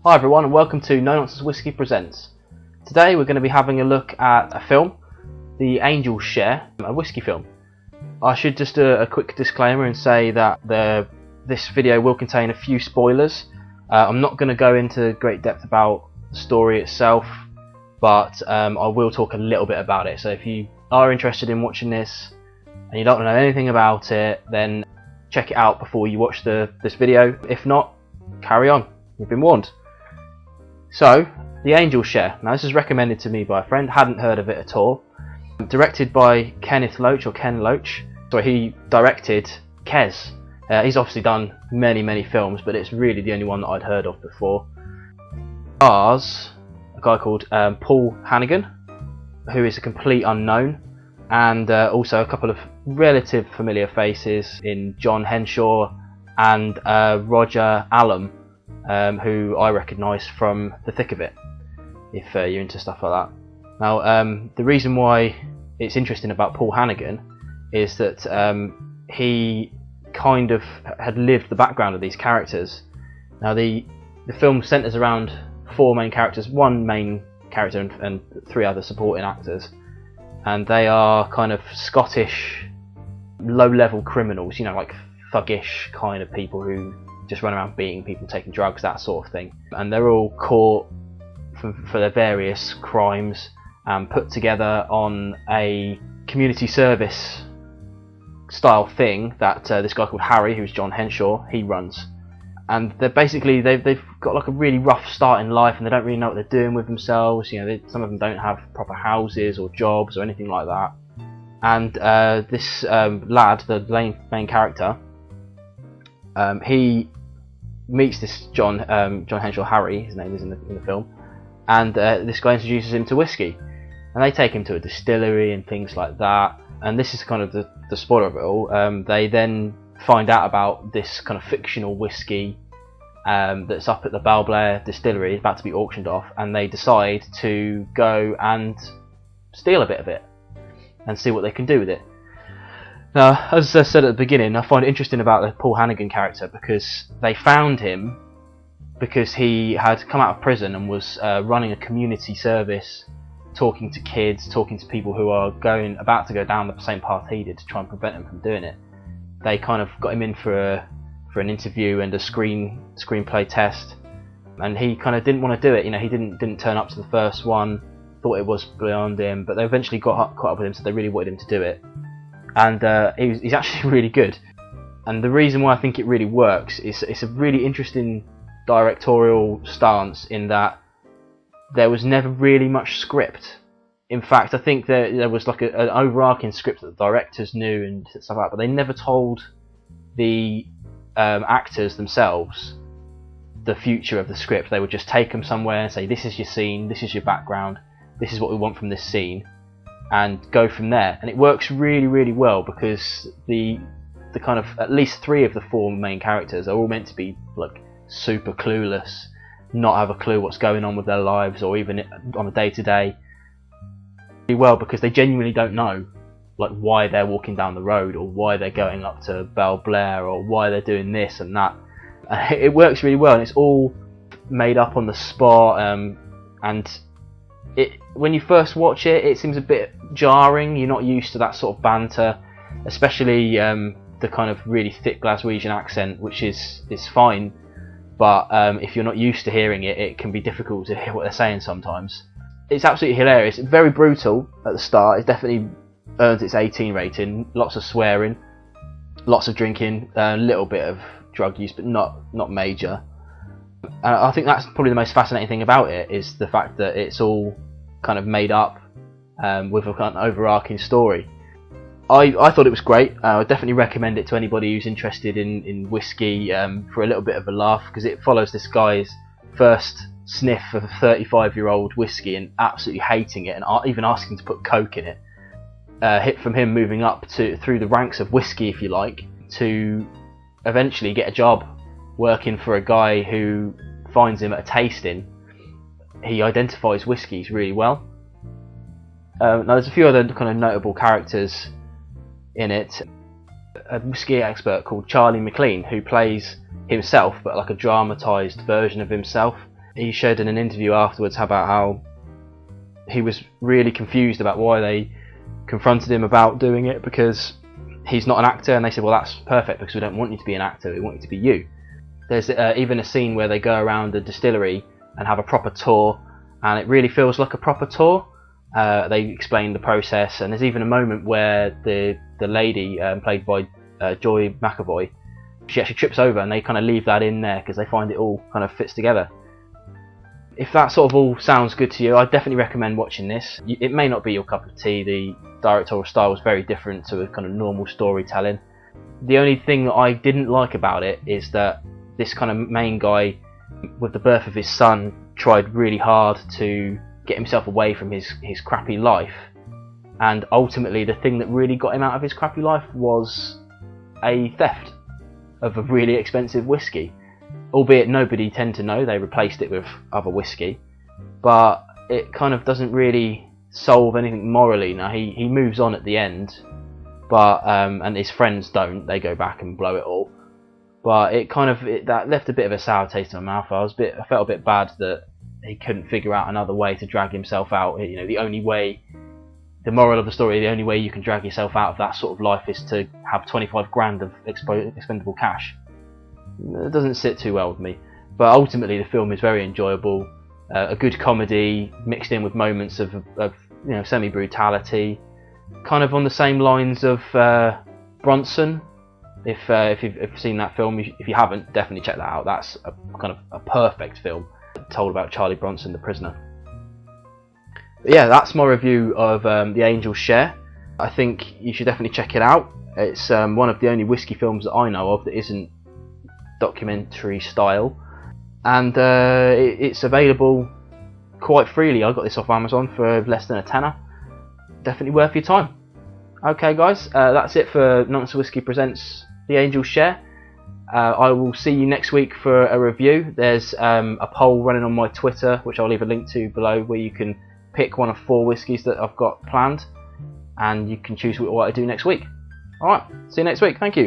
Hi everyone and welcome to Nonsense Whisky Presents. Today we're going to be having a look at a film, The Angel's Share, a whisky film. I should just do a quick disclaimer and say that this video will contain a few spoilers. I'm not going to go into great depth about the story itself, but I will talk a little bit about it. So if you are interested in watching this and you don't know anything about it, then check it out before you watch this video. If not, carry on. You've been warned. So, The Angel's Share. Now this is recommended to me by a friend, hadn't heard of it at all. Directed by Ken Loach. So he directed Kes. He's obviously done many films, but it's really the only one that I'd heard of before. Stars a guy called Paul Hannigan, who is a complete unknown, and also a couple of relative familiar faces in John Henshaw and Roger Allam, who I recognise from The Thick of It, if you're into stuff like that. Now, the reason why it's interesting about Paul Hannigan is that he kind of had lived the background of these characters. Now, the film centres around four main characters, one main character and three other supporting actors, and they are kind of Scottish low-level criminals, you know, like thuggish kind of people who just run around beating people, taking drugs, that sort of thing. And they're all caught for their various crimes and put together on a community service style thing that this guy called Harry, who's John Henshaw, he runs. And they're basically, they've got like a really rough start in life and they don't really know what they're doing with themselves. You know, some of them don't have proper houses or jobs or anything like that. And this lad, the main character, he meets this John Henshaw, Harry, his name is in the film, and this guy introduces him to whiskey, and they take him to a distillery and things like that. And this is kind of the spoiler of it all. They then find out about this kind of fictional whiskey that's up at the Balblair distillery, about to be auctioned off, and they decide to go and steal a bit of it and see what they can do with it. Now, as I said at the beginning, I find it interesting about the Paul Hannigan character because they found him because he had come out of prison and was running a community service, talking to kids, talking to people who are about to go down the same path he did to try and prevent him from doing it. They kind of got him in for an interview and a screenplay test, and he kind of didn't want to do it. You know, he didn't turn up to the first one, thought it was beyond him, but they eventually caught up with him, so they really wanted him to do it. And he's actually really good. And the reason why I think it really works is it's a really interesting directorial stance in that there was never really much script. In fact, I think there was like an overarching script that the directors knew and stuff like that, but they never told the actors themselves the future of the script. They would just take them somewhere and say, this is your scene, this is your background, this is what we want from this scene, and go from there. And it works really well because the kind of at least three of the four main characters are all meant to be like super clueless, not have a clue what's going on with their lives or even on a day-to-day. Well, because they genuinely don't know like why they're walking down the road or why they're going up to Balblair or why they're doing this and that. It works really well and it's all made up on the spot, and when you first watch it, it seems a bit jarring. You're not used to that sort of banter, especially the kind of really thick Glaswegian accent, which is fine, but if you're not used to hearing it, it can be difficult to hear what they're saying sometimes. It's absolutely hilarious. It's very brutal at the start. It definitely earns its 18 rating. Lots of swearing, lots of drinking, a little bit of drug use, but not major. I think that's probably the most fascinating thing about it, is the fact that it's all kind of made up with a kind of overarching story. I thought it was great. I would definitely recommend it to anybody who's interested in whiskey for a little bit of a laugh, because it follows this guy's first sniff of a 35-year-old whiskey and absolutely hating it and even asking to put coke in it. Hit from him moving up through the ranks of whiskey, if you like, to eventually get a job working for a guy who finds him at a tasting. He identifies whiskies really well. Now there's a few other kind of notable characters in it. A whiskey expert called Charlie Maclean, who plays himself but like a dramatised version of himself. He shared in an interview afterwards about how he was really confused about why they confronted him about doing it, because he's not an actor, and they said, well, that's perfect, because we don't want you to be an actor, we want you to be you. There's even a scene where they go around the distillery and have a proper tour, and it really feels like a proper tour. They explain the process, and there's even a moment where the lady, played by Joy McAvoy, she actually trips over, and they kind of leave that in there because they find it all kind of fits together. If that sort of all sounds good to you, I'd definitely recommend watching this. It may not be your cup of tea. The directorial style was very different to a kind of normal storytelling. The only thing that I didn't like about it is that this kind of main guy, with the birth of his son, tried really hard to get himself away from his crappy life, and ultimately the thing that really got him out of his crappy life was a theft of a really expensive whiskey. Albeit nobody tend to know, they replaced it with other whiskey, but it kind of doesn't really solve anything morally. Now he moves on at the end, but and his friends don't, they go back and blow it all. But that left a bit of a sour taste in my mouth. I felt a bit bad that he couldn't figure out another way to drag himself out. You know, the moral of the story, the only way you can drag yourself out of that sort of life is to have 25 grand of expendable cash. It doesn't sit too well with me, but ultimately the film is very enjoyable. A good comedy mixed in with moments of semi-brutality, kind of on the same lines of Bronson. If you've seen that film, if you haven't, definitely check that out. That's a kind of a perfect film told about Charlie Bronson, the prisoner. But yeah, that's my review of The Angel's Share. I think you should definitely check it out. It's one of the only whiskey films that I know of that isn't documentary style, and it's available quite freely. I got this off Amazon for less than a tenner. Definitely worth your time. Okay guys, that's it for Nonsense Whisky presents The Angel's Share. I will see you next week for a review. There's a poll running on my Twitter, which I'll leave a link to below, where you can pick one of 4 whiskies that I've got planned, and you can choose what I do next week. Alright, see you next week, thank you.